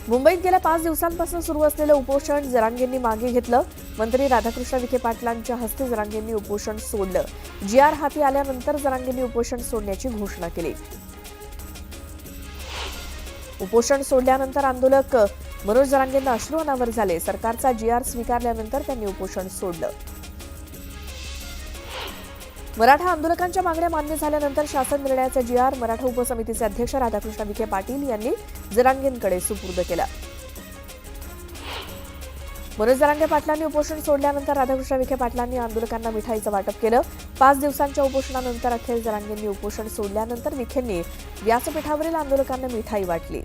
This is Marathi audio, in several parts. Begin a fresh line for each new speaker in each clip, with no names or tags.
मुंबईत गेल्या 5 दिवसांपासून सुरू असलेलं उपोषण जरांगेंनी मागे घेतलं. मंत्री राधाकृष्ण विखे पाटलांच्या हस्ते जरांगेंनी उपोषण सोडलं. GR हाती आल्यानंतर जरांगेंनी उपोषण सोडण्याची घोषणा केली. उपोषण सोडल्यानंतर आंदोलक मनोज जरांगेंना अश्रू अनावर झाले. सरकारचा GR स्वीकारल्यानंतर त्यांनी उपोषण सोडलं. मराठा आंदोलकांच्या मागण्या मान्य झाल्यानंतर शासन निर्णयाचा GR मराठा उपसमितीचे अध्यक्ष राधाकृष्ण विखे पाटील यांनी जरांगेंकडे सुपूर्द केला. मनोज जरांगे पाटलांनी उपोषण सोडल्यानंतर राधाकृष्ण विखे पाटलांनी आंदोलकांना मिठाईचं वाटप केलं. 5 दिवसांच्या उपोषणानंतर अखेर जरांगेंनी उपोषण सोडल्यानंतर विखेंनी व्यासपीठावरील आंदोलकांना मिठाई वाटली.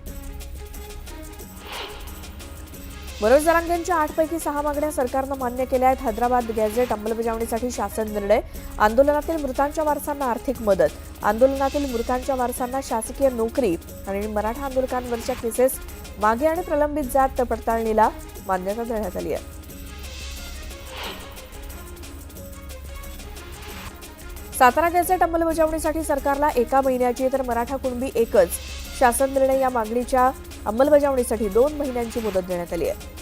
मनोज जरांगेंच्या 8 पैकी 6 मागण्या सरकारनं मान्य केल्या आहेत. हैदराबाद गॅझेट अंमलबजावणीसाठी शासन निर्णय, आंदोलनातील मृतांच्या वारसांना आर्थिक मदत, आंदोलनातील मृतांच्या वारसांना शासकीय नोकरी आणि मराठा आंदोलकांवरच्या केसेस मागे आणि प्रलंबित जात पडताळणीला मान्यता देण्यात आली आहे. सातारा गॅझेट अंमलबजावणीसाठी सरकारला 1 महिन्याची तर मराठा कुणबी एकच शासन निर्णय या मागणीच्या अंमलबजावणीसाठी 2 महिन्यांची मुदत देण्यात आली आहे.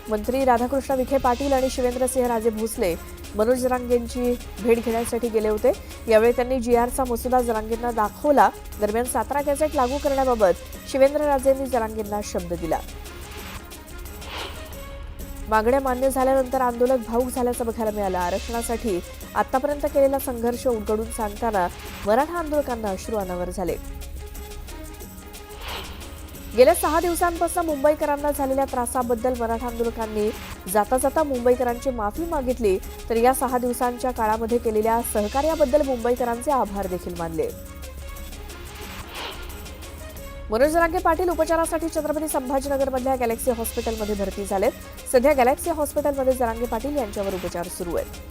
मंत्री राधाकृष्ण विखे पाटील आणि शिवेंद्रसिंहराजे भोसले मनोज जरांगेंची भेट घेण्यासाठी गेले होते. यावेळी त्यांनी GRचा मसुदा जरांगेंना दाखवला. दरम्यान सातारा गॅझेट लागू करण्याबाबत शिवेंद्रराजेंनी जरांगेंना शब्द दिला. मागण्या मान्य झाल्यानंतर आंदोलक भाऊक झाल्याचं बघायला मिळालं. आरक्षणासाठी आतापर्यंत केलेला संघर्ष उलगडून सांगताना मराठा आंदोलकांना अश्रू अनावर झाले. गेल्या 6 दिवसांपासून मुंबईकरांना झालेल्या त्रासाबद्दल मराठा आंदोलकांनी जाता जाता मुंबईकरांची माफी मागितली. तर या 6 दिवसांच्या काळामध्ये केलेल्या सहकार्याबद्दल मुंबईकरांचे आभार देखील मानले. मनोज जरांगे पाटील उपचारासाठी छत्रपती संभाजीनगरमधल्या गॅलेक्सी हॉस्पिटलमध्ये भरती झालेत. सध्या गॅलेक्सी हॉस्पिटलमध्ये जरांगे पाटील यांच्यावर उपचार सुरू आहेत.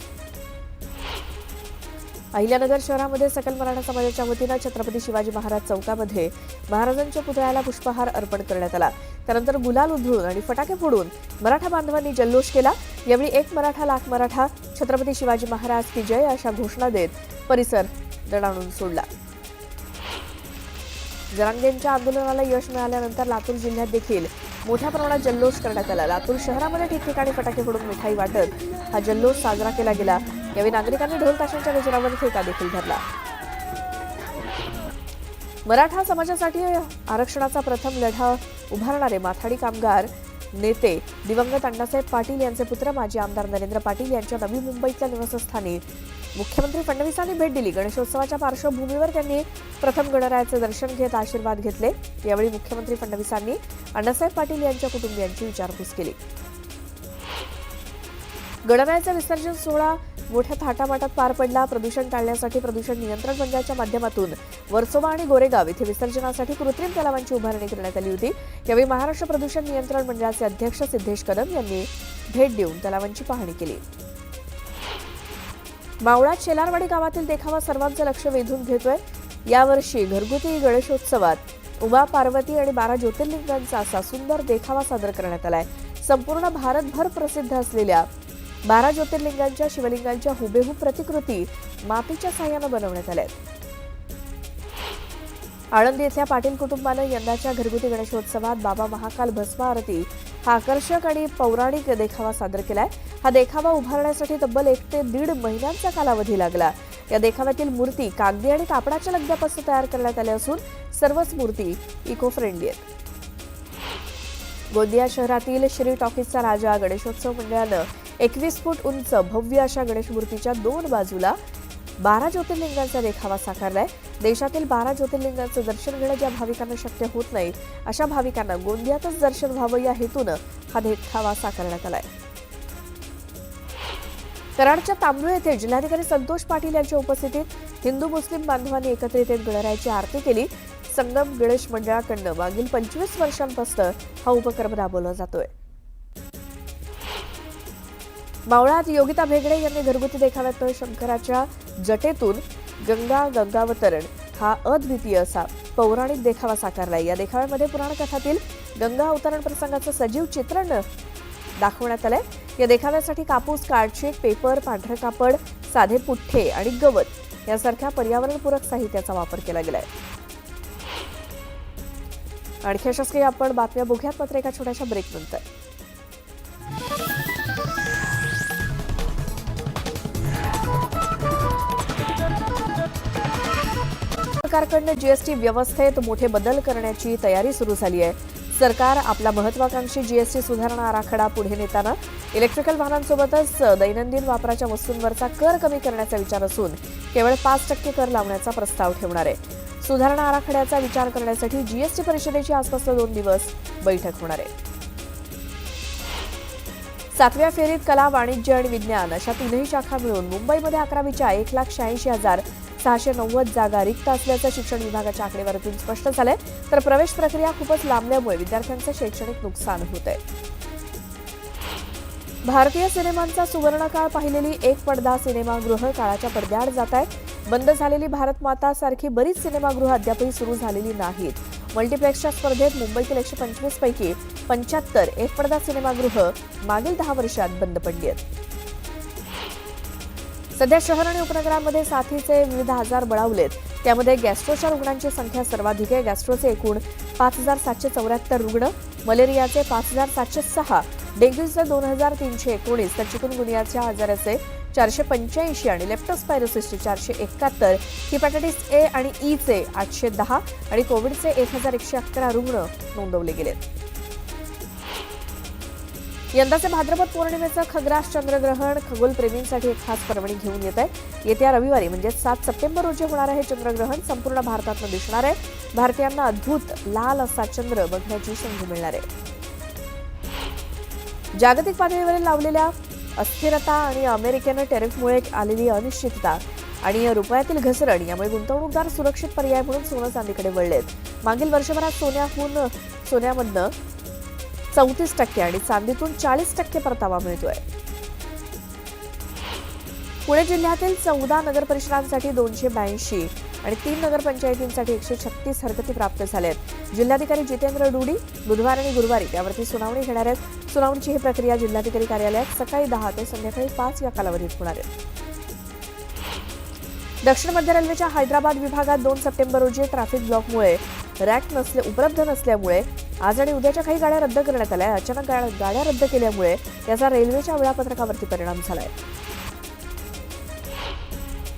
अहिल्यानगर शहरामध्ये सकल मराठा समाजाच्या वतीनं छत्रपती शिवाजी महाराज चौकामध्ये महाराजांच्या पुतळ्याला पुष्पहार अर्पण करण्यात आला. त्यानंतर गुलाल उधळून आणि फटाके फोडून मराठा बांधवांनी जल्लोष केला. यावेळी 1 मराठा लाख मराठा, छत्रपती शिवाजी महाराज की जय अशा घोषणा देत परिसर दणाणून सोडला. जरांगेंच्या आंदोलनाला यश मिळाल्यानंतर लातूर जिल्ह्यात देखील मोठ्या प्रमाणात जल्लोष करण्यात आला. लातूर शहरामध्ये ठिकठिकाणी फटाके फोडून मिठाई वाटत हा जल्लोष साजरा केला गेला. यावेळी नागरिकांनी ढोल ताशांच्या गजरावर फेटा देखील धरला. मराठा समाजासाठी आरक्षणाचा प्रथम लढा उभारणारे माथाडी कामगार नेते दिवंगत अण्णासाहेब पाटील यांचे पुत्र माजी आमदार नरेंद्र पाटील यांच्या नवी मुंबईतल्या निवासस्थानी मुख्यमंत्री फडणवीसांनी भेट दिली. गणेशोत्सवाच्या पार्श्वभूमीवर त्यांनी प्रथम गणरायाचे दर्शन घेत आशीर्वाद घेतले. यावेळी मुख्यमंत्री फडणवीसांनी अण्णासाहेब पाटील यांच्या कुटुंबियांची विचारपूस केली. गणरायाचा विसर्जन सोहळा मोठ्या थाटामाटात पार पडला. प्रदूषण टाळण्यासाठी प्रदूषण नियंत्रण मंडळाच्या माध्यमातून वर्सोवा आणि गोरेगाव इथे विसर्जनासाठी कृत्रिम तलावांची उभारणी करण्यात आली होती. यावेळी महाराष्ट्र प्रदूषण नियंत्रण मंडळाचे अध्यक्ष सिद्धेश कदम यांनी भेट देऊन तलावांची पाहणी केली. मावळात शेलारवाडी गावातील देखावा सर्वांचं लक्ष वेधून घेतोय. यावर्षी घरगुती गणेशोत्सवात उमा पार्वती आणि 12 ज्योतिर्लिंगांचा असा सुंदर देखावा सादर करण्यात आलाय. संपूर्ण भारतभर प्रसिद्ध असलेल्या 12 ज्योतिर्लिंगांच्या शिवलिंगांच्या हुबेहूब प्रतिकृती मातीच्या साह्यानं बनवण्यात आल्या. आळंदी इथल्या पाटील कुटुंबानं यंदाच्या घरगुती गणेशोत्सवात बाबा महाकाल भस्म आरती हा आकर्षक आणि पौराणिक देखावा सादर केलाय. हा देखावा उभारण्यासाठी तब्बल 1 ते 1.5 महिन्यांचा कालावधी लागला. या देखाव्यातील मूर्ती कागदी आणि कापडाच्या लगद्यापासून तयार करण्यात आल्या असून सर्वच मूर्ती इको फ्रेंडली आहेत. गोंदिया शहरातील श्री टॉकीजचा राजा गणेशोत्सव मंडळानं 21 फूट उंच भव्य अशा गणेश मूर्तीच्या 2 बाजूला 12 ज्योतिर्लिंगांचा देखावा साकारलाय. देशातील 12 ज्योतिर्लिंगांचं दर्शन घेणं ज्या भाविकांना शक्य होत नाही अशा भाविकांना गोंदियातच दर्शन व्हावं या हेतूनं हा देखावा साकारण्यात आलाय. कराडच्या तांबरू येथे जिल्हाधिकारी संतोष पाटील यांच्या उपस्थितीत हिंदू मुस्लिम बांधवांनी एकत्रित येत गणरायाची आरती केली. संगम गणेश मंडळाकडनं मागील 25 वर्षांपासून हा उपक्रम राबवला जातोय. मावळात योगिता भेगडे यांनी घरगुती देखाव्यात शंकराच्या जटेतून गंगावतरण हा अद्वितीय असा पौराणिक देखावा साकारलाय. या देखाव्यामध्ये पुराण कथातील गंगा अवतरण प्रसंगाचं सजीव चित्रण दाखवण्यात आलंय. या देखाव्यासाठी कापूस, कार्डशीट, पेपर, पांढरं कापड, साधे पुठ्ठे आणि गवत यासारख्या पर्यावरणपूरक साहित्याचा वापर केला गेलाय. आणखी अशाच काही आपण बातम्या बघूयात मात्र एका छोट्याशा ब्रेकनंतर. सरकारकडून जीएसटी व्यवस्थेत मोठे बदल करण्याची तयारी सुरू झाली आहे. सरकार आपला महत्वाकांक्षी जीएसटी सुधारणा आराखडा पुढे नेताना इलेक्ट्रिकल वाहनांसोबतच दैनंदिन वापराच्या वस्तूंवरचा कर कमी करण्याचा विचार असून केवळ 5% कर लावण्याचा प्रस्ताव ठेवणार आहे. सुधारणा आराखड्याचा विचार करण्यासाठी जीएसटी परिषदेची आसपासचे 2 दिवस बैठक होणार आहे. 7व्या फेरीत कला, वाणिज्य आणि विज्ञान अशा 3ही शाखा मिळून मुंबईमध्ये 11वीच्या 1,86,690 जागा रिक्त असल्याचं शिक्षण विभागाच्या आकडेवारीतून स्पष्ट झालंय. तर प्रवेश प्रक्रिया खूपच लांबल्यामुळे विद्यार्थ्यांचं शैक्षणिक नुकसान होत आहे. भारतीय सिनेमांचा सुवर्णकाळ पाहिलेली एक पडदा सिनेमागृह काळाच्या पडद्याआड जात आहे. बंद झालेली भारत माता सारखी बरीच सिनेमागृह अद्यापही सुरू झालेली नाहीत. मल्टिप्लेक्सच्या स्पर्धेत मुंबईतील 125 पैकी 75 एक पडदा सिनेमागृह मागील 10 वर्षात बंद पडली आहेत. सध्या शहर आणि उपनगरांमध्ये साथीचे विविध आजार बळावलेत. त्यामध्ये गॅस्ट्रोच्या रुग्णांची संख्या सर्वाधिक आहे. गॅस्ट्रोचे एकूण 5,774 रुग्ण, मलेरियाचे 5,706, डेंग्यूचे 2,319, तर चिकुनगुनियाच्या आजाराचे 485 आणि लेप्टोस्पायरोसिसचे 471, हिपॅटायटिस ए आणि ईचे 810 आणि कोविडचे 1,111 रुग्ण नोंदवले गेलेत. यंदाचे भाद्रपद पौर्णिमेचं खग्रास चंद्रग्रहण खगोलप्रेमींसाठी एक खास पर्वणी घेऊन येत आहे. येत्या रविवारी म्हणजे 7 सप्टेंबर रोजी होणारं हे चंद्रग्रहण संपूर्ण भारतातून दिसणार आहे. भारतीयांना अद्भुत लाल असा चंद्र बघण्याची संधी मिळणार आहे. जागतिक पातळीवर लावलेल्या अस्थिरता आणि अमेरिकेनं टेरिफमुळे आलेली अनिश्चितता आणि रुपयातील घसरण यामुळे गुंतवणूकदार सुरक्षित पर्याय म्हणून सोनं चांदीकडे वळलेत. मागील वर्षभरात सोन्यामधनं 34% आणि चांदीतून 40% परतावा मिळतोय. पुणे जिल्ह्यातील 14 नगर परिषदांसाठी 282 आणि 3 नगरपंचायतींसाठी 136 हरकती प्राप्त झाल्या आहेत. जिल्हाधिकारी जितेंद्र डुडी बुधवार आणि गुरुवारी त्यावरती सुनावणी घेणार आहेत. सुनावणीची ही प्रक्रिया जिल्हाधिकारी कार्यालयात सकाळी 10 ते संध्याकाळी 5 या कालावधीत होणार आहे. दक्षिण मध्य रेल्वेच्या हैदराबाद विभागात 2 सप्टेंबर रोजी ट्रॅफिक ब्लॉकमुळे रॅक उपलब्ध नसल्यामुळे आज आणि उद्याच्या काही गाड्या रद्द करण्यात आल्या. अचानक गाड्या रद्द केल्यामुळे याचा रेल्वेच्या वेळापत्रकावरती परिणाम झालाय.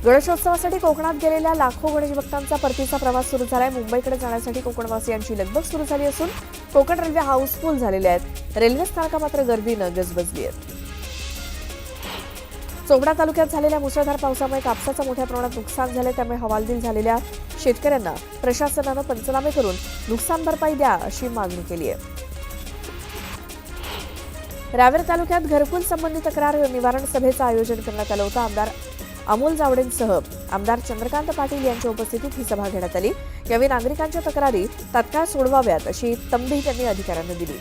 गणेशोत्सवासाठी कोकणात गेलेल्या लाखो गणेश भक्तांचा परतीचा प्रवास सुरू झालाय. मुंबईकडे जाण्यासाठी कोकणवासियांची लगबग सुरू झाली असून कोकण रेल्वे हाऊसफुल झालेल्या आहेत. रेल्वे स्थानका मात्र गर्दीनं गजबजली आहेत. चोपडा तालुक्यात झालेल्या मुसळधार पावसामुळे कापसाचं मोठ्या प्रमाणात नुकसान झाले. त्यामुळे हवालदिल झालेल्या शेतकऱ्यांना प्रशासनानं पंचनामे करून नुकसान भरपाई द्या अशी मागणी केली आहे. रावेर तालुक्यात घरकुल संबंधी तक्रार निवारण सभेचं आयोजन करण्यात आलं होतं. आमदार अमोल जावडेंसह आमदार चंद्रकांत पाटील यांच्या उपस्थितीत ही सभा घेण्यात आली. यावेळी नागरिकांच्या तक्रारी तात्काळ सोडवाव्यात अशी तंबी त्यांनी अधिकाऱ्यांना दिली.